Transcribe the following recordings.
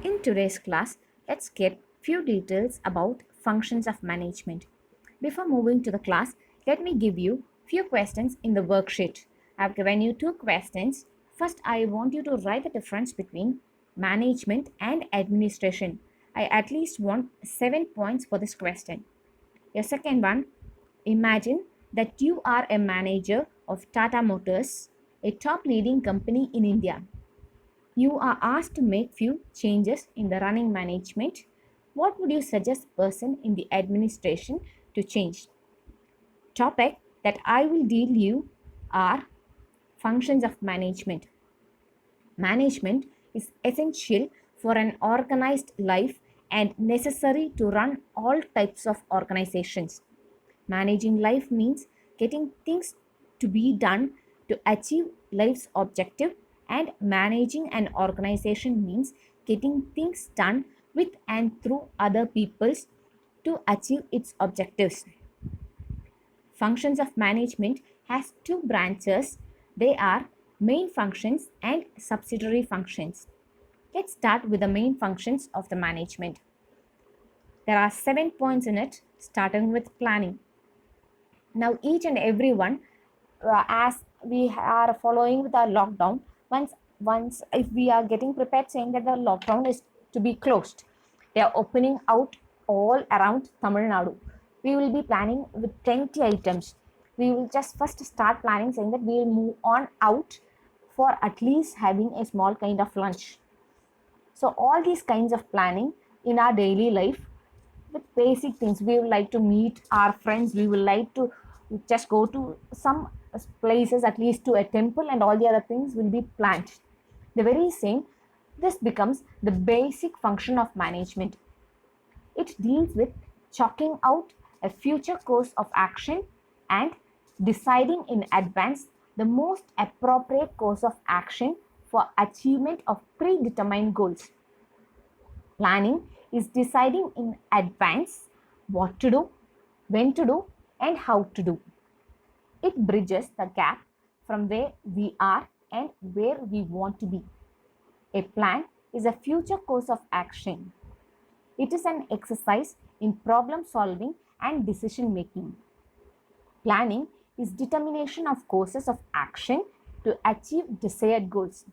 In today's class, let's get few details about functions of management. Before moving to the class, let me give you few questions in the worksheet. I've given you two questions. First, I want you to write the difference between management and administration. I at least want 7 points for this question. Your second one, imagine that you are a manager of Tata Motors, a top leading company in India. You are asked to make few changes in the running management. What would you suggest person in the administration to change? Topic that I will deal you are functions of management. Management is essential for an organized life and necessary to run all types of organizations. Managing life means getting things to be done to achieve life's objective, and managing an organization means getting things done with and through other people's to achieve its objectives. Functions of management has two branches. They are main functions and subsidiary functions. Let's start with the main functions of the management. There are 7 points in it, starting with planning. Now each and every one, as we are following with our lockdown, once if we are getting prepared saying that the lockdown is to be closed, they are opening out all around Tamil Nadu. We will be planning with 20 items. We will just first start planning saying that we will move on out for at least having a small kind of lunch. So all these kinds of planning in our daily life, with basic things, we would like to meet our friends, we would like to just go to some places, at least to a temple, and all the other things will be planned. The very same, this becomes the basic function of management. It deals with chalking out a future course of action and deciding in advance the most appropriate course of action for achievement of predetermined goals. Planning is deciding in advance what to do, when to do, and how to do. It bridges the gap from where we are and where we want to be. A plan is a future course of action. It is an exercise in problem solving and decision making. Planning is determination of courses of action to achieve desired goals.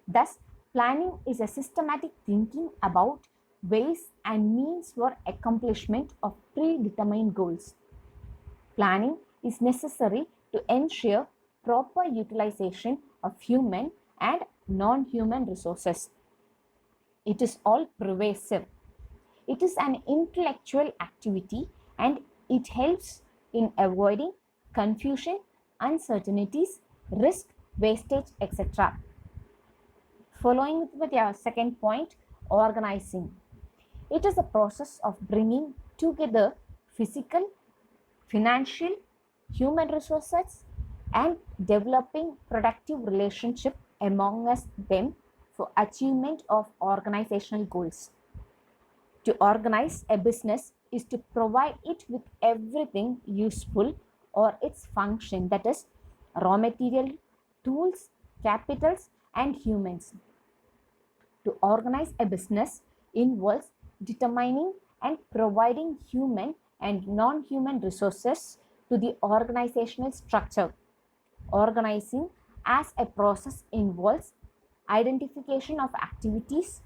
Thus, planning is a systematic thinking about ways and means for accomplishment of predetermined goals. Planning is necessary to ensure proper utilization of human and non-human resources. It is all pervasive. It is an intellectual activity and it helps in avoiding confusion, uncertainties, risk, wastage, etc. Following with your second point, organizing. It is a process of bringing together physical, financial, human resources and developing productive relationship among them for achievement of organizational goals. To organize a business is to provide it with everything useful or its function, that is raw material, tools, capitals and humans. To organize a business involves determining and providing human and non-human resources to the organizational structure. Organizing as a process involves identification of activities,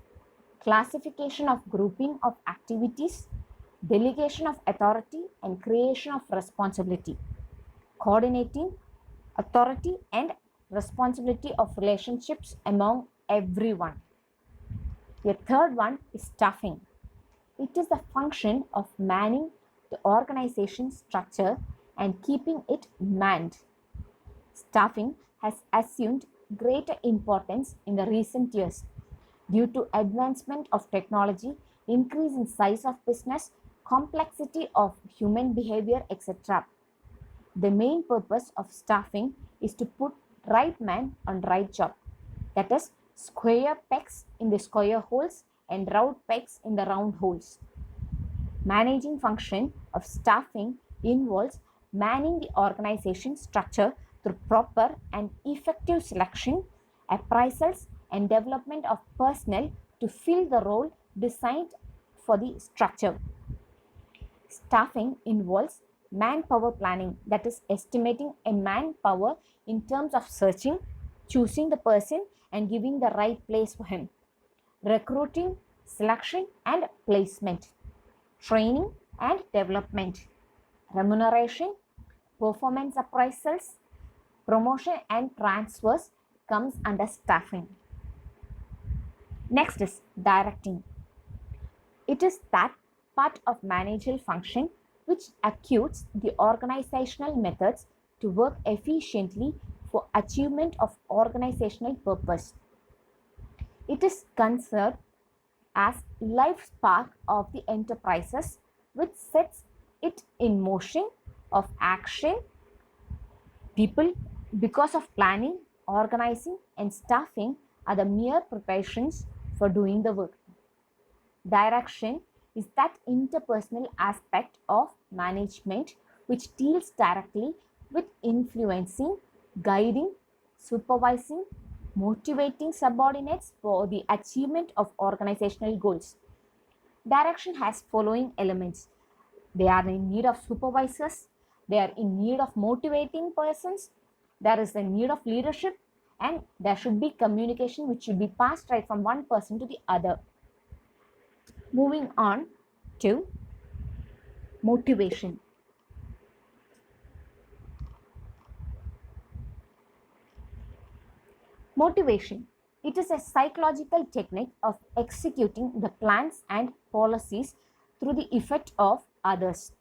classification of grouping of activities, delegation of authority and creation of responsibility, coordinating authority and responsibility of relationships among everyone. The third one is staffing. It is the function of manning the organization structure and keeping it manned. Staffing has assumed greater importance in the recent years due to advancement of technology, increase in size of business, complexity of human behavior, etc. The main purpose of staffing is to put right man on right job. That is, square pegs in the square holes and round pegs in the round holes. Managing function of staffing involves manning the organization structure through proper and effective selection, appraisals and development of personnel to fill the role designed for the structure. Staffing involves manpower planning, that is, estimating a manpower in terms of searching, choosing the person, and giving the right place for him. Recruiting, selection, and placement. Training and development. Remuneration, performance appraisals, promotion, and transfers comes under staffing. Next is directing. It is that part of managerial function which acutes the organizational methods to work efficiently for achievement of organizational purpose. It is considered as life spark of the enterprises which sets it in motion of action. People, because of planning, organizing, and staffing, are the mere preparations for doing the work. Direction is that interpersonal aspect of management which deals directly with influencing, guiding, supervising, motivating subordinates for the achievement of organizational goals. Direction has following elements. They are in need of supervisors, they are in need of motivating persons, there is a need of leadership, and there should be communication which should be passed right from one person to the other. Moving on to motivation. Motivation. It is a psychological technique of executing the plans and policies through the effect of others.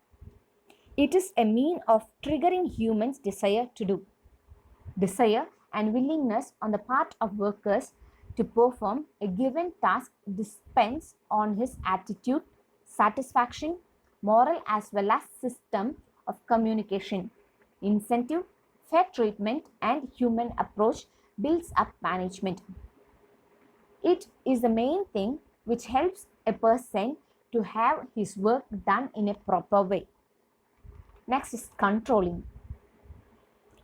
It is a mean of triggering humans' desire to do. Desire and willingness on the part of workers to perform a given task depends on his attitude, satisfaction, moral as well as system of communication, incentive, fair treatment, and human approach builds up management. It is the main thing which helps a person to have his work done in a proper way. Next is controlling.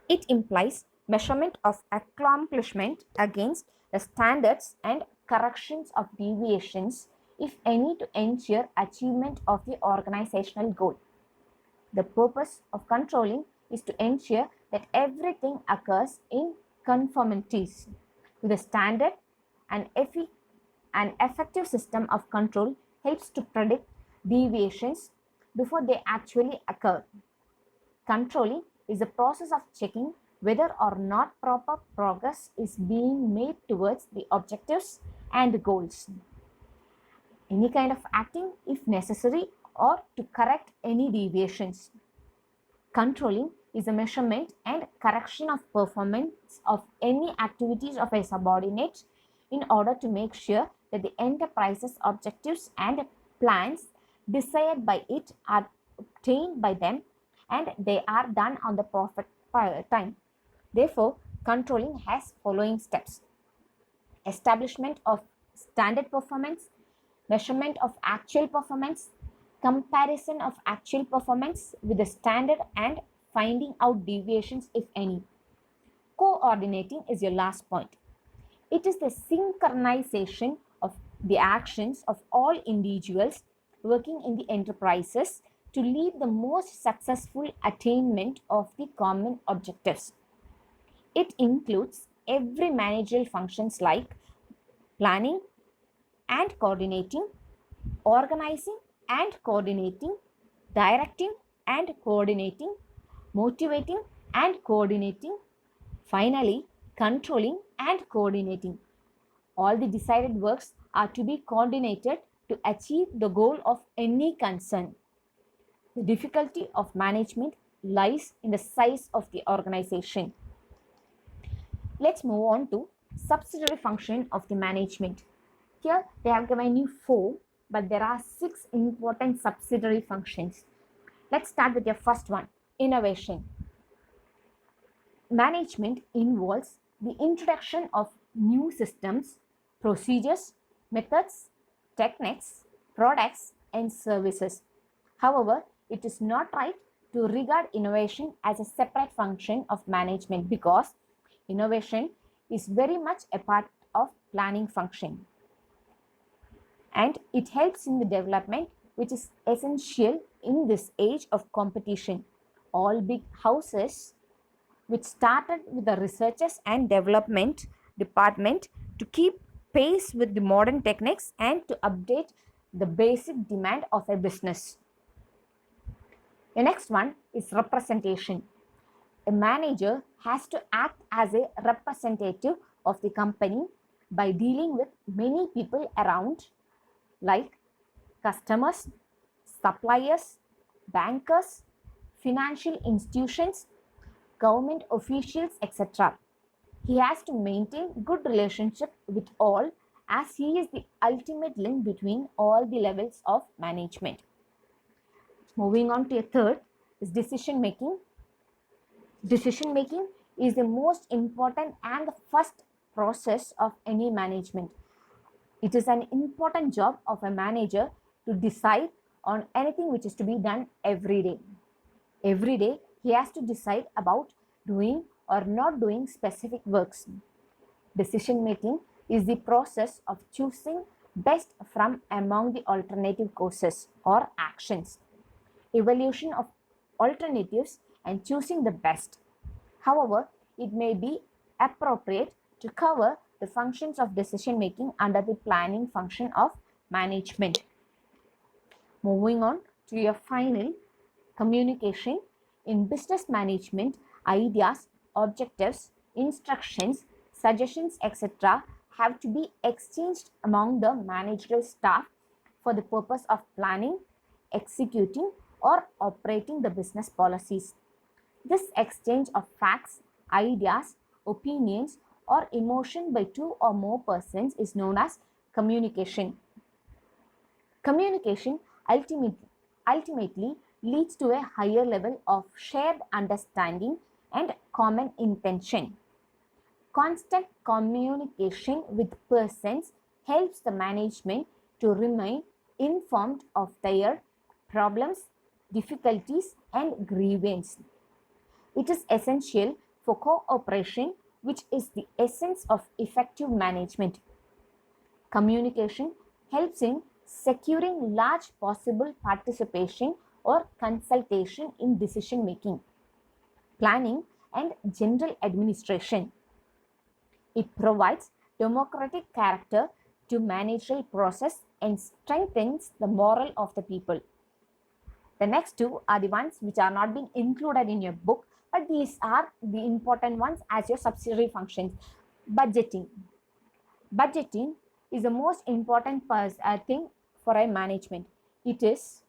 It implies measurement of accomplishment against the standards and corrections of deviations, if any, to ensure achievement of the organizational goal. The purpose of controlling is to ensure that everything occurs in conformities with the standard. An effective system of control helps to predict deviations before they actually occur. Controlling is the process of checking whether or not proper progress is being made towards the objectives and goals. Any kind of acting if necessary or to correct any deviations. Controlling is a measurement and correction of performance of any activities of a subordinate in order to make sure that the enterprise's objectives and plans desired by it are obtained by them and they are done on the perfect time. Therefore, controlling has following steps: establishment of standard performance, measurement of actual performance, comparison of actual performance with the standard, and finding out deviations if any. Coordinating is your last point. It is the synchronization of the actions of all individuals working in the enterprises to lead the most successful attainment of the common objectives. It includes every managerial functions like planning and coordinating, organizing and coordinating, directing and coordinating, motivating and coordinating, finally, controlling and coordinating. All the decided works are to be coordinated to achieve the goal of any concern. The difficulty of management lies in the size of the organization. Let's move on to subsidiary function of the management. Here they have given you 4, but there are 6 important subsidiary functions. Let's start with your first one, innovation. Management involves the introduction of new systems, procedures, methods, techniques, products, and services. However, it is not right to regard innovation as a separate function of management because innovation is very much a part of planning function. and it helps in the development, which is essential in this age of competition. All big houses, which started with the researchers and development department to keep pace with the modern techniques and to update the basic demand of a business. The next one is representation. A manager has to act as a representative of the company by dealing with many people around, like customers, suppliers, bankers, financial institutions, government officials, etc. He has to maintain good relationship with all, as he is the ultimate link between all the levels of management. Moving on to a third is decision making. Decision making is the most important and the first process of any management. It is an important job of a manager to decide on anything which is to be done every day. Every day, he has to decide about doing or not doing specific works. Decision making is the process of choosing best from among the alternative courses or actions, evaluation of alternatives, and choosing the best. However, it may be appropriate to cover the functions of decision making under the planning function of management. Moving on to your final, communication. In business management, ideas, objectives, instructions, suggestions, etc. have to be exchanged among the managerial staff for the purpose of planning, executing, or operating the business policies. This exchange of facts, ideas, opinions, or emotion by two or more persons is known as communication. Communication ultimately leads to a higher level of shared understanding and common intention. Constant communication with persons helps the management to remain informed of their problems, difficulties, and grievances. It is essential for cooperation, which is the essence of effective management. Communication helps in securing large possible participation or consultation in decision making, planning, and general administration. It provides democratic character to managerial process and strengthens the morale of the people. The next two are the ones which are not being included in your book, but these are the important ones as your subsidiary functions. Budgeting. Budgeting is the most important thing for a management. It is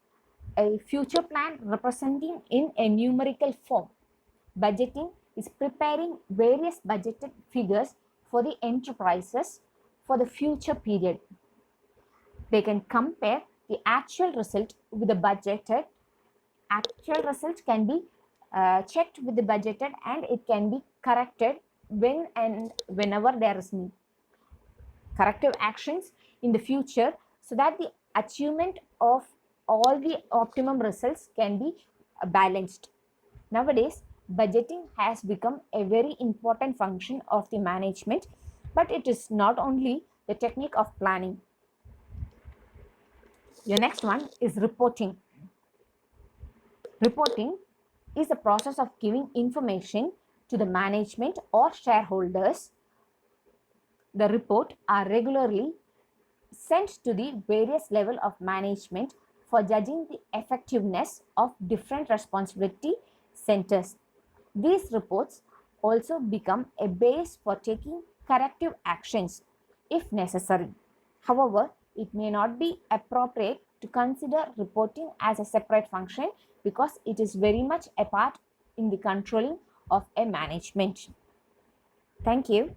a future plan representing in a numerical form. Budgeting is preparing various budgeted figures for the enterprises for the future period. They can compare the actual result with the budgeted. Actual result can be checked with the budgeted, and it can be corrected when and whenever there is need. Corrective actions in the future so that the achievement of all the optimum results can be balanced. Nowadays, budgeting has become a very important function of the management, but it is not only the technique of planning. Your next one is reporting. Reporting is the process of giving information to the management or shareholders. The report are regularly sent to the various level of management for judging the effectiveness of different responsibility centers. These reports also become a base for taking corrective actions if necessary. However, it may not be appropriate to consider reporting as a separate function because it is very much a part in the controlling of a management. Thank you.